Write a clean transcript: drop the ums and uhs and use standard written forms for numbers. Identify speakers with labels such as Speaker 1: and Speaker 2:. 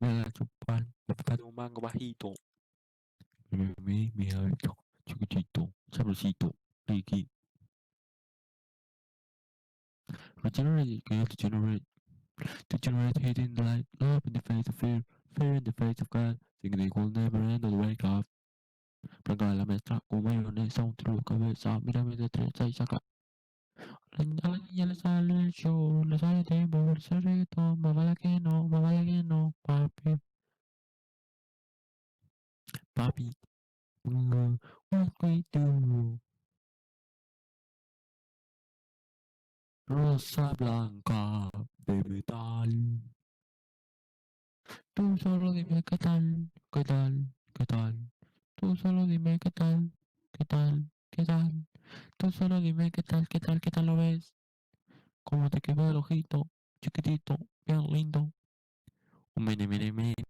Speaker 1: Me la chupar, de un mango bajito. Mi alto, chiquitito, sabrosito, riqui. Regenerate, get to generate. To generate hate in the light, love in the face of fear, fear in the face of God. Thinking they will never end or wake up. Blanca la maestra, con mayonesa, un tiro de cabeza, mírame de derecha y saca. A la niña le sale el show, le sale de moverse reggaetón, más vale que no, papi, papi. What we do. Rosa blanca de metal. Tú solo dime qué tal, qué tal, qué tal. Tú solo dime qué tal, qué tal, qué tal. Tú solo dime qué tal, qué tal, qué tal lo ves. Cómo te quedó el ojito, chiquitito, bien lindo. Un mini, mini, mini.